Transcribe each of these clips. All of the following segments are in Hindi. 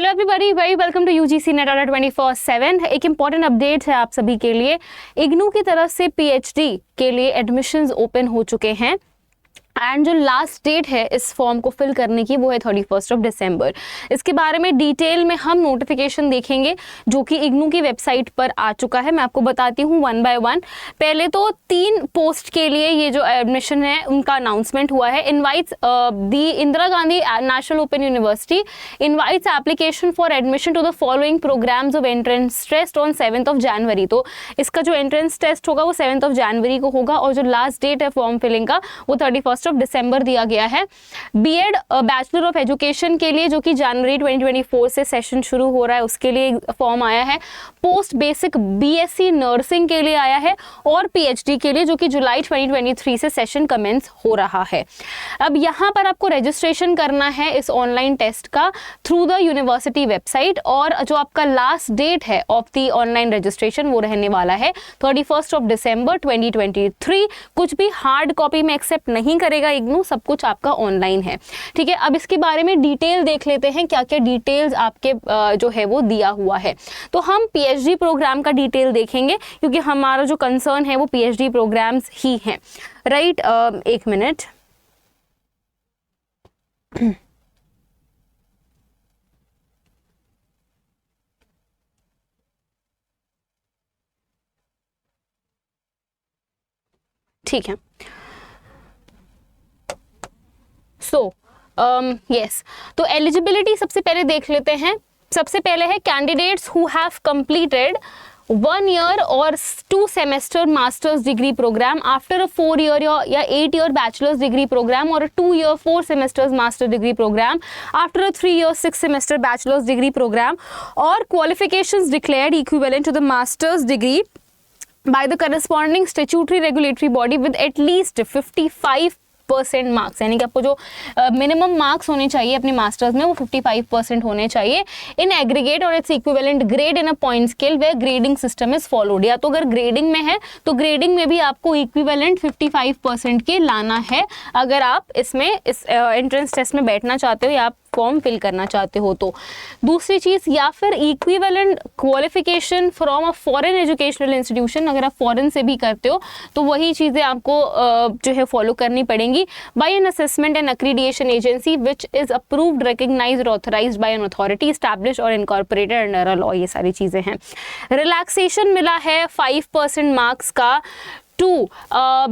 Hello everybody, very welcome to UGC NET ऑर्डर 24/7। एक इंपॉर्टेंट अपडेट है आप सभी के लिए। इग्नू की तरफ से पीएचडी के लिए एडमिशंस ओपन हो चुके हैं एंड जो लास्ट डेट है इस फॉर्म को फिल करने की वो है 31 दिसंबर। इसके बारे में डिटेल में हम नोटिफिकेशन देखेंगे जो कि इग्नू की वेबसाइट पर आ चुका है। मैं आपको बताती हूँ वन बाय वन। पहले तो 3 पोस्ट के लिए ये जो एडमिशन है उनका अनाउंसमेंट हुआ है। Invites the Indira Gandhi National Open University invites application for admission to the following programmes of entrance test on 7 January. तो इसका जो एंट्रेंस टेस्ट होगा वो 7 जनवरी को होगा और जो लास्ट डेट है फॉर्म फिलिंग का वो 31 दिसंबर दिया गया है। बीएड बैचलर ऑफ एजुकेशन के लिए जो कि जनवरी 2024 से सेशन शुरू हो रहा है उसके लिए फॉर्म आया है। पोस्ट बेसिक बीएससी नर्सिंग के लिए आया है और पीएचडी के लिए जो कि जुलाई 2023 से सेशन कमेंस हो रहा है। अब यहाँ पर आपको रजिस्ट्रेशन करना है इस ऑनलाइन टेस्ट का थ्रू द यूनिवर्सिटी वेबसाइट और जो आपका लास्ट डेट है ऑफ द ऑनलाइन रजिस्ट्रेशन वो रहने वाला है 31 दिसंबर 2023। कुछ भी हार्ड कॉपी में एक्सेप्ट नहीं करेगा इग्नू, सब कुछ आपका ऑनलाइन है। ठीक है, अब इसके बारे में डिटेल देख लेते हैं क्या क्या डिटेल्स आपके जो है वो दिया हुआ है। तो हम पीएचडी प्रोग्राम का डिटेल देखेंगे क्योंकि हमारा जो कंसर्न है वो पीएचडी प्रोग्राम्स ही हैं, राइट। एक मिनट। ठीक है, यस, तो एलिजिबिलिटी सबसे पहले देख लेते हैं। सबसे पहले है candidates who have completed 1 year और 2 semester masters degree programme after a 4 year या 8 year बैचलर्स डिग्री प्रोग्राम और 2 year 4 semesters master degree programme after a 3 year 6 semester bachelors degree program और qualifications declared equivalent to the masters degree by the corresponding statutory regulatory body with at least 55% marks, यानी कि आपको जो मिनिमम मार्क्स होने चाहिए अपनी मास्टर्स में वो 55% होने चाहिए इन एग्रीगेट और its equivalent grade in a point scale where grading system is followed. या तो अगर ग्रेडिंग में है तो ग्रेडिंग में भी आपको इक्विवेलेंट 55% के लाना है अगर आप इसमें इस एंट्रेंस टेस्ट में बैठना चाहते हो या आप फॉर्म फिल करना चाहते हो तो। दूसरी चीज, या फिर equivalent qualification from a foreign educational institution, अगर आप फॉरेन से भी करते हो तो वही चीजें आपको जो है फॉलो करनी पड़ेंगी by an assessment and accreditation agency which is approved, recognised, authorised by an authority established और इनकॉर्पोरेटेड अंडर अ लॉ। ये सारी चीजें हैं। रिलैक्सेशन मिला है 5% मार्क्स का to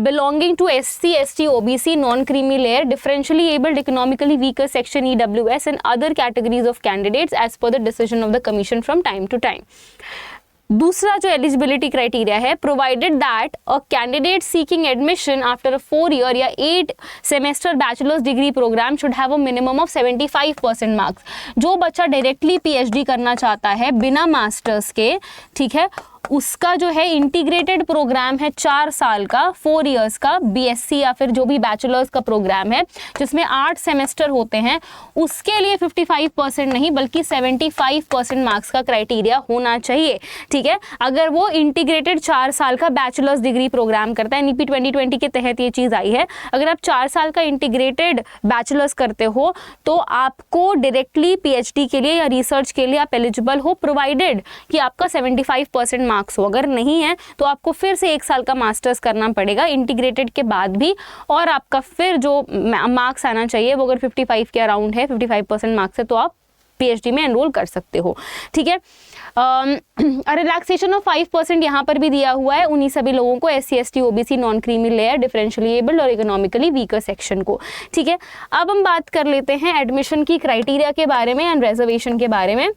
belonging to SC, ST, OBC, non-creamy layer, differentially abled, economically weaker section EWS and other categories of candidates as per the decision of the commission from time to time. दूसरा जो एलिजिबिलिटी क्राइटेरिया है, provided that a candidate seeking admission after a 4 year या 8 semester bachelors degree programme should have a minimum of 75% marks. जो बच्चा डायरेक्टली पीएचडी करना चाहता है बिना मास्टर्स के, ठीक है, उसका जो है इंटीग्रेटेड प्रोग्राम है 4 साल का, 4 years का बीएससी या फिर जो भी बैचलर्स का प्रोग्राम है जिसमें 8 सेमेस्टर होते हैं, उसके लिए 55% नहीं बल्कि 75% मार्क्स का क्राइटेरिया होना चाहिए। ठीक है, अगर वो इंटीग्रेटेड 4 साल का बैचलर्स डिग्री प्रोग्राम करता है, एनईपी 2020 के तहत ये चीज़ आई है, अगर आप 4 साल का इंटीग्रेटेड बैचलर्स करते हो तो आपको डायरेक्टली पीएचडी के लिए या रिसर्च के लिए आप एलिजिबल हो, प्रोवाइडेड कि आपका 75% मार्क्स हो। अगर नहीं है तो आपको फिर से 1 साल का मास्टर्स करना पड़ेगा इंटीग्रेटेड के बाद भी और आपका फिर जो मार्क्स आना चाहिए वो अगर 55 के अराउंड है, 55% मार्क्स है तो आप पीएचडी में एनरोल कर सकते हो। ठीक है, रिलैक्सेशन ऑफ 5% यहाँ पर भी दिया हुआ है उन्हीं सभी लोगों को, SC, ST, OBC, non creamy layer, differentially abled और इकोनॉमिकली वीकर सेक्शन को। ठीक है, अब हम बात कर लेते हैं एडमिशन की क्राइटेरिया के बारे में एंड रिजर्वेशन के बारे में।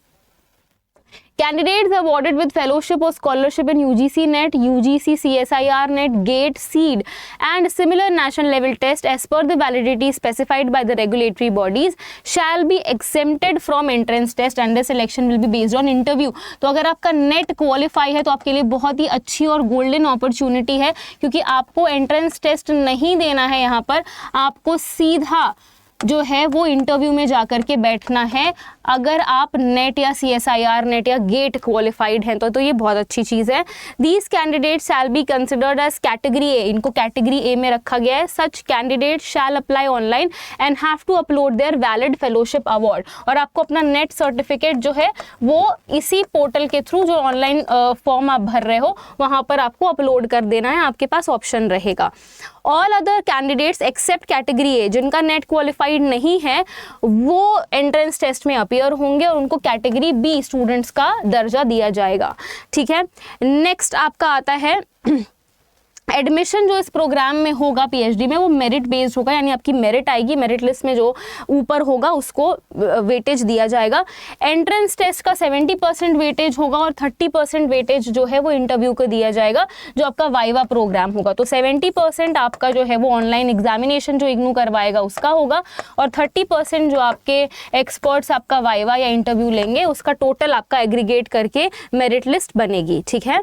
Candidates awarded with fellowship or scholarship in UGC NET, UGC CSIR NET, GATE, SEED and similar national level test as per the validity specified by the regulatory bodies shall be exempted from entrance test and the selection will be based on interview। तो अगर आपका नेट क्वालिफाई है तो आपके लिए बहुत ही अच्छी और गोल्डन अपॉर्चुनिटी है क्योंकि आपको एंट्रेंस टेस्ट नहीं देना है। यहाँ पर आपको सीधा जो है वो इंटरव्यू में जाकर के बैठना है अगर आप नेट या CSIR नेट या गेट क्वालिफाइड हैं तो ये बहुत अच्छी चीज़ है। These candidate shall be considered as category A, इनको कैटेगरी ए में रखा गया है। Such candidate shall apply online and have to upload their valid fellowship award, और आपको अपना नेट सर्टिफिकेट जो है वो इसी पोर्टल के थ्रू जो ऑनलाइन फॉर्म आप भर रहे हो वहाँ पर आपको अपलोड कर देना है, आपके पास ऑप्शन रहेगा। All other candidates except category A, जिनका नेट क्वालिफाइड नहीं है वो एंट्रेंस टेस्ट में अपीयर होंगे और उनको कैटेगरी बी स्टूडेंट्स का दर्जा दिया जाएगा। ठीक है, नेक्स्ट आपका आता है एडमिशन जो इस प्रोग्राम में होगा PhD में वो मेरिट बेस्ड होगा, यानी आपकी मेरिट आएगी, मेरिट लिस्ट में जो ऊपर होगा उसको वेटेज दिया जाएगा। एंट्रेंस टेस्ट का 70% वेटेज होगा और 30% वेटेज जो है वो इंटरव्यू को दिया जाएगा जो आपका वाइवा प्रोग्राम होगा। तो 70% आपका जो है वो ऑनलाइन एग्जामिनेशन जो इग्नू करवाएगा उसका होगा और 30% जो आपके एक्सपर्ट्स आपका वाइवा या इंटरव्यू लेंगे उसका टोटल आपका एग्रीगेट करके मेरिट लिस्ट बनेगी। ठीक है,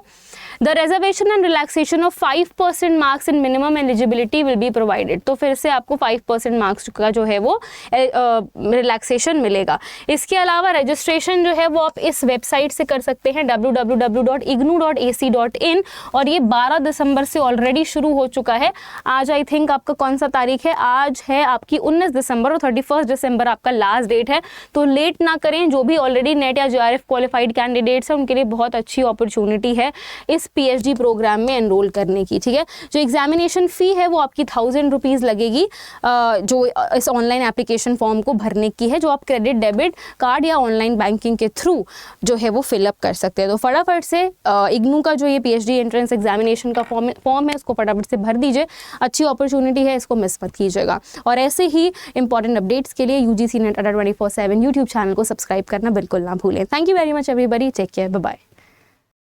the reservation and relaxation of 5% marks in minimum eligibility will be provided, तो फिर से आपको 5% मार्क्स का जो है वो रिलैक्सेशन मिलेगा। इसके अलावा रजिस्ट्रेशन जो है वो आप इस वेबसाइट से कर सकते हैं www.ignu.ac.in, और ये 12 दिसंबर से ऑलरेडी शुरू हो चुका है। आज आई थिंक आपका कौन सा तारीख है, आज है आपकी 19 दिसंबर और 31 दिसंबर आपका लास्ट डेट है, तो लेट ना करें। जो भी ऑलरेडी नेट या JRF क्वालिफाइड कैंडिडेट्स हैं उनके लिए बहुत अच्छी अपॉर्चुनिटी है इस PhD प्रोग्राम में एनरोल करने की। ठीक है, जो एग्जामिनेशन फ़ी है वो आपकी 1000 रुपीज़ लगेगी जो इस ऑनलाइन एप्लीकेशन फॉर्म को भरने की है, जो आप क्रेडिट डेबिट कार्ड या ऑनलाइन बैंकिंग के थ्रू जो है वो फिलअप कर सकते हैं। तो फटाफट से इग्नू का जो ये PhD एंट्रेंस एग्जामिनेशन का फॉर्म है उसको फटाफट से भर दीजिए, अच्छी अपॉर्चुनिटी है, इसको मिस मत कीजिएगा। और ऐसे ही इंपॉर्टेंट अपडेट्स के लिए UGC नेट अड्डा 24/7 यूट्यूब चैनल को सब्सक्राइब करना बिल्कुल ना भूलें। Thank you very much everybody, take care, bye bye.